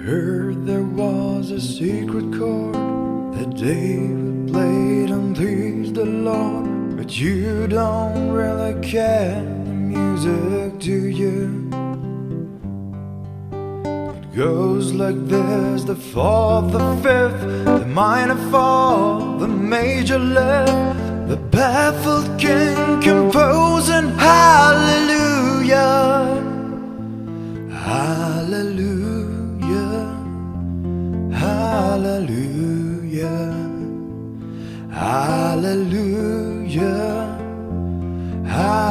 Heard there was a secret chord that David played and pleased the Lord, but you don't really care the music, do you? It goes like this: the fourth, the fifth, the minor fall, the major lift, the baffled king composing hallelujah, hallelujah, hallelujah, hallelujah, hallelujah.